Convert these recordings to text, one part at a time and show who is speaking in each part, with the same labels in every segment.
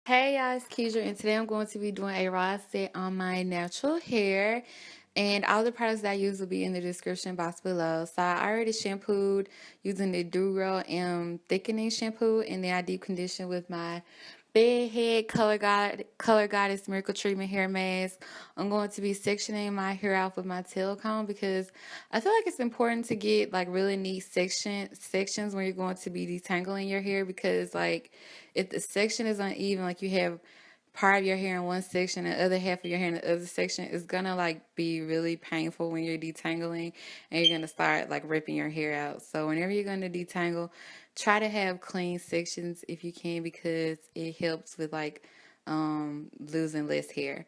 Speaker 1: Hey y'all, it's Keisha, and today I'm going to be doing a raw set on my natural hair. And all the products that I use will be in the description box below. So I already shampooed using the GRO Thickening Shampoo, and then I deep conditioned with my Bedhead Color Goddess Miracle Treatment Hair Mask. I'm going to be sectioning my hair off with my tail comb because I feel like it's important to get like really neat sections when you're going to be detangling your hair, because like if the section is uneven, like you have part of your hair in one section and the other half of your hair in the other section, it's gonna like be really painful when you're detangling, and you're gonna start like ripping your hair out. So whenever you're gonna detangle, try to have clean sections if you can, because it helps with like losing less hair.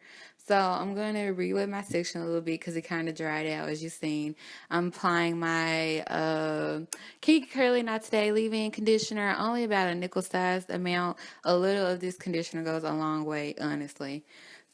Speaker 1: So I'm going to rewet my section a little bit because it kind of dried out, as you've seen. I'm applying my Kinky-Curly Not Today leave-in conditioner, only about a nickel-sized amount. A little of this conditioner goes a long way, honestly.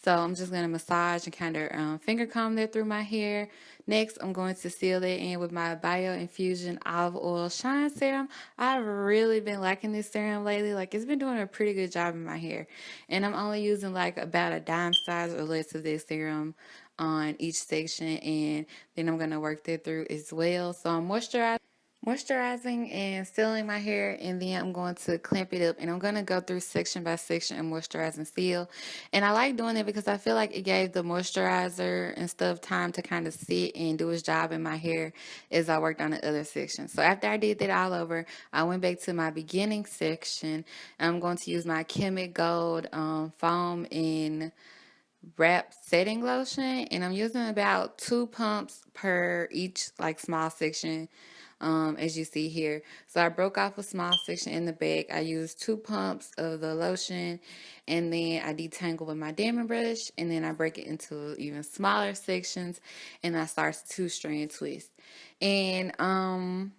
Speaker 1: So I'm just going to massage and kind of finger comb that through my hair. Next, I'm going to seal that in with my Bioinfusion Olive Oil Shine Serum. I've really been liking this serum lately. Like, it's been doing a pretty good job in my hair. And I'm only using like about a dime size or less of this serum on each section. And then I'm going to work that through as well. So I'm moisturizing and sealing my hair, and then I'm going to clamp it up, and I'm going to go through section by section and moisturize and seal. And I like doing it because I feel like it gave the moisturizer and stuff time to kind of sit and do its job in my hair as I worked on the other section. So after I did that all over, I went back to my beginning section, and I'm going to use my Kemet Gold foam and wrap setting lotion, and I'm using about 2 pumps per each like small section, as you see here. So I broke off a small section in the back. I used 2 pumps of the lotion, and then I detangle with my diamond brush, and then I break it into even smaller sections, and I start to strand twist. And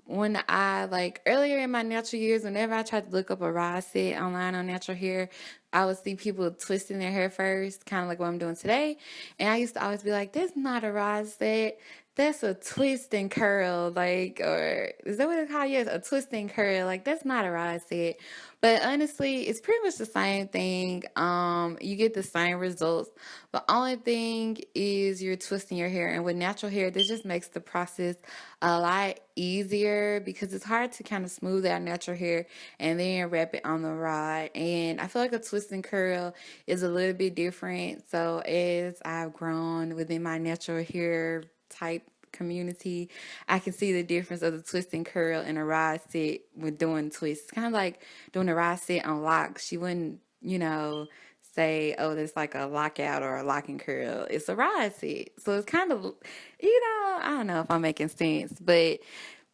Speaker 1: when I like earlier in my natural years, whenever I tried to look up a raw set online on natural hair, I would see people twisting their hair first, kind of like what I'm doing today. And I used to always be like, that's not a raw set. That's a twist and curl, like, or is that what it's called? Yes, a twist and curl. Like, that's not a raw set. But honestly, it's pretty much the same thing. You get the same results. The only thing is you're twisting your hair, and with natural hair, this just makes the process a lot easier because it's hard to kind of smooth out natural hair and then wrap it on the rod. And I feel like a twist and curl is a little bit different. So as I've grown within my natural hair type community, I can see the difference of the twist and curl and a rod set with doing twists. It's kind of like doing a rod set on locks. You wouldn't, say, oh, that's like a lockout or a lock and curl. It's a rod set. So it's kind of, I don't know if I'm making sense, but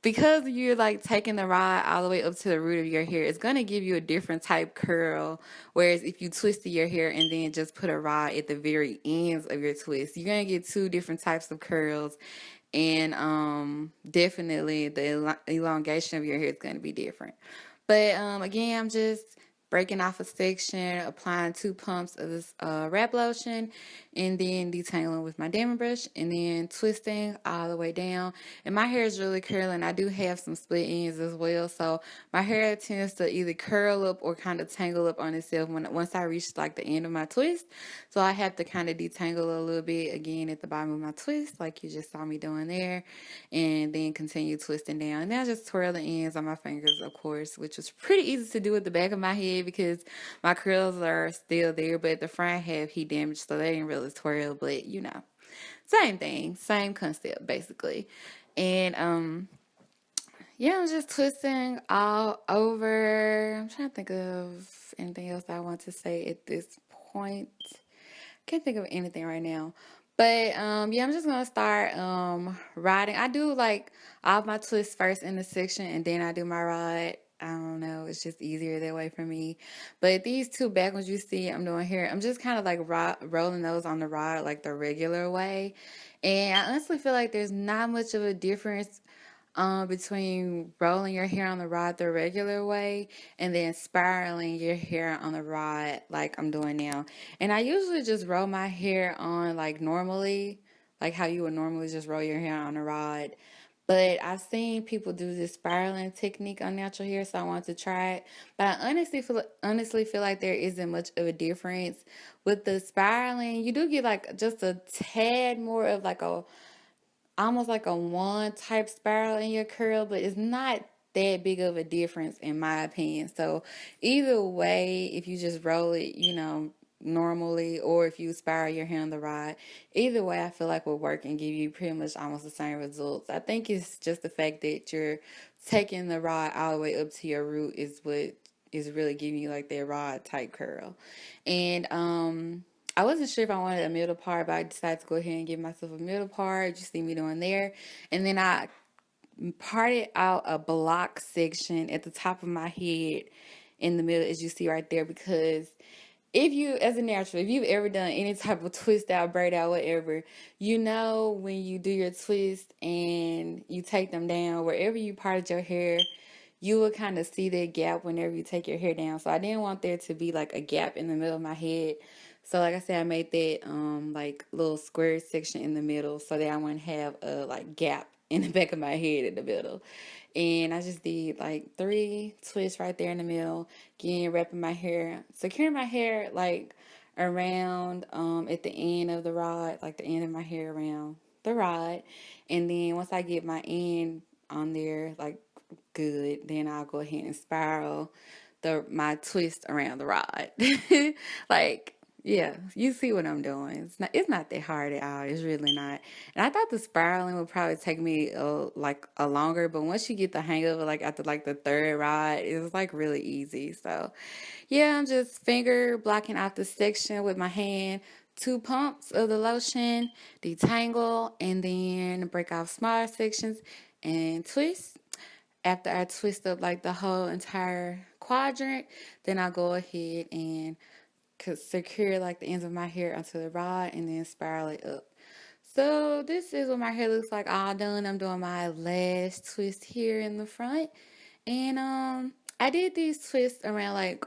Speaker 1: because you're like taking the rod all the way up to the root of your hair, it's going to give you a different type curl. Whereas if you twisted your hair and then just put a rod at the very ends of your twist, you're going to get two different types of curls. And definitely the elongation of your hair is going to be different. But again, I'm just breaking off a section, applying 2 pumps of this wrap lotion, and then detangling with my diamond brush, and then twisting all the way down. And my hair is really curling. I do have some split ends as well, so my hair tends to either curl up or kind of tangle up on itself once I reach like the end of my twist. So I have to kind of detangle a little bit again at the bottom of my twist, like you just saw me doing there, and then continue twisting down. And then I just twirl the ends on my fingers, of course, which was pretty easy to do at the back of my head because my curls are still there, but the front have heat damage, so they didn't really twirl, but same thing, same concept basically. And yeah, I'm just twisting all over. I'm trying to think of anything else I want to say at this point. Can't think of anything right now. But yeah, I'm just gonna start riding. I do like all my twists first in the section, and then I do my ride. I don't know, it's just easier that way for me. But these two back ones you see I'm doing here, I'm just kind of like rolling those on the rod like the regular way. And I honestly feel like there's not much of a difference between rolling your hair on the rod the regular way and then spiraling your hair on the rod like I'm doing now. And I usually just roll my hair on like normally, like how you would normally just roll your hair on a rod. But I've seen people do this spiraling technique on natural hair, so I wanted to try it. But I honestly feel like there isn't much of a difference with the spiraling. You do get like just a tad more of like a almost like a one type spiral in your curl, but it's not that big of a difference in my opinion. So either way, if you just roll it, normally, or if you spiral your hair on the rod, either way I feel like will work and give you pretty much almost the same results. I think it's just the fact that you're taking the rod all the way up to your root is what is really giving you like that rod type curl. And I wasn't sure if I wanted a middle part, but I decided to go ahead and give myself a middle part. You see me doing there. And then I parted out a block section at the top of my head in the middle, as you see right there, because if you, as a natural, if you've ever done any type of twist out, braid out, whatever, when you do your twist and you take them down, wherever you parted your hair, you will kind of see that gap whenever you take your hair down. So I didn't want there to be like a gap in the middle of my head. So like I said, I made that like little square section in the middle so that I wouldn't have a like gap in the back of my head in the middle. And I just did like 3 twists right there in the middle, again wrapping my hair, securing my hair like around at the end of the rod, like the end of my hair around the rod. And then once I get my end on there like good, then I'll go ahead and spiral my twist around the rod. Like, yeah, you see what I'm doing. It's not that hard at all. It's really not. And I thought the spiraling would probably take me like a longer, but once you get the hang of it, like after like the third rod, it's like really easy. So yeah, I'm just finger blocking out the section with my hand. 2 pumps of the lotion, detangle, and then break off smaller sections and twist. After I twist up like the whole entire quadrant, then I'll go ahead and secure like the ends of my hair onto the rod and then spiral it up. So this is what my hair looks like all done. I'm doing my last twist here in the front. And I did these twists around like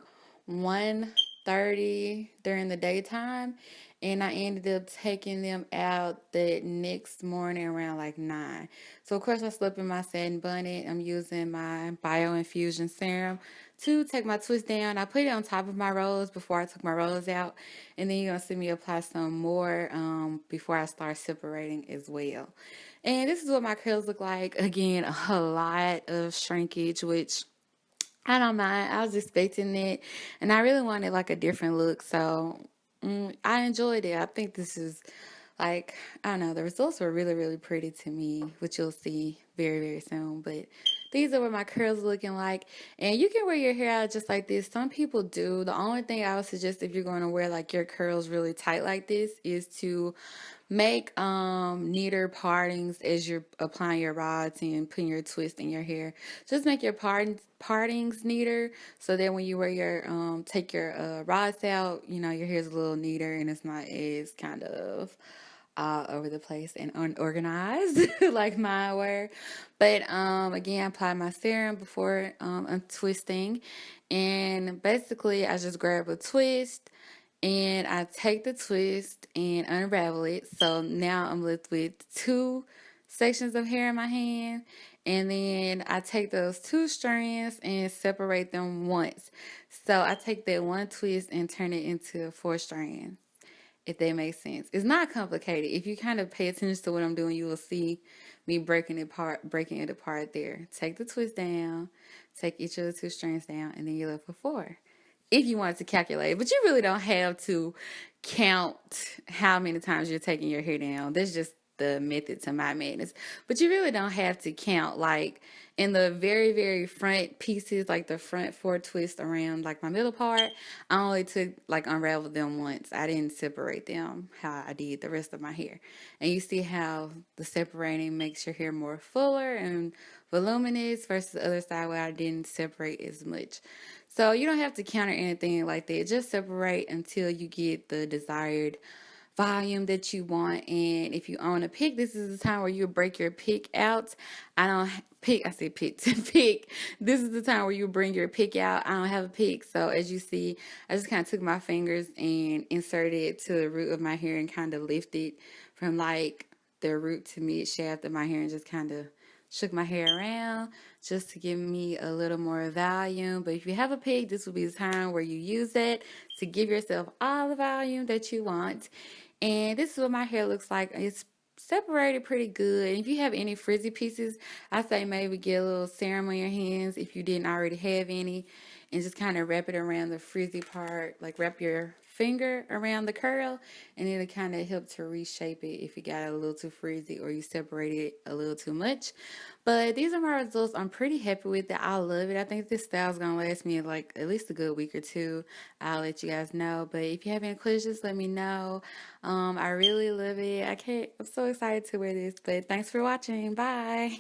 Speaker 1: 1:30 during the daytime, and I ended up taking them out the next morning around like 9. So of course I slept in my satin bonnet. I'm using my Bioinfusion serum to take my twist down. I put it on top of my rollers before I took my rollers out, and then you're gonna see me apply some more before I start separating as well. And this is what my curls look like. Again, a lot of shrinkage, which I don't mind. I was expecting it, and I really wanted like a different look, so I enjoyed it. I think this is like, I don't know, the results were really, really pretty to me, which you'll see very, very soon. But these are what my curls are looking like. And you can wear your hair out just like this. Some people do. The only thing I would suggest if you're going to wear like your curls really tight like this is to make neater partings as you're applying your rods and putting your twist in your hair. Just make your partings neater so that when you wear your take your rods out, your hair's a little neater and it's not as kind of all over the place and unorganized like mine were. But again, I apply my serum before I'm twisting, and basically I just grab a twist and I take the twist and unravel it. So now I'm left with 2 sections of hair in my hand, and then I take those 2 strands and separate them once. So I take that one twist and turn it into 4 strands, if that makes sense. It's not complicated. If you kind of pay attention to what I'm doing, you will see me breaking it apart there. Take the twist down, take each of the 2 strands down, and then you're left with 4. If you wanted to calculate, but you really don't have to count how many times you're taking your hair down. That's just the method to my madness. But you really don't have to count. Like in the very, very front pieces, like the front 4 twists around like my middle part, I only took like unraveled them once. I didn't separate them how I did the rest of my hair. And you see how the separating makes your hair more fuller and voluminous versus the other side where I didn't separate as much. So you don't have to count or anything like that. Just separate until you get the desired volume that you want. And if you own a pick, this is the time where you break your pick out. I say pick to pick. This is the time where you bring your pick out. I don't have a pick. So as you see, I just kind of took my fingers and inserted it to the root of my hair and kind of lifted from like the root to mid shaft of my hair and just kind of shook my hair around just to give me a little more volume. But if you have a pig, this will be the time where you use it to give yourself all the volume that you want. And this is what my hair looks like. It's separated pretty good. If you have any frizzy pieces, I say maybe get a little serum on your hands if you didn't already have any, and just kind of wrap it around the frizzy part, like wrap your finger around the curl, and it'll kind of help to reshape it if you got a little too frizzy or you separated it a little too much. But these are my results. I'm pretty happy with it. I love it. I think this style is gonna last me like at least a good week or two. I'll let you guys know. But if you have any questions, let me know. I really love it. I'm so excited to wear this. But thanks for watching. Bye.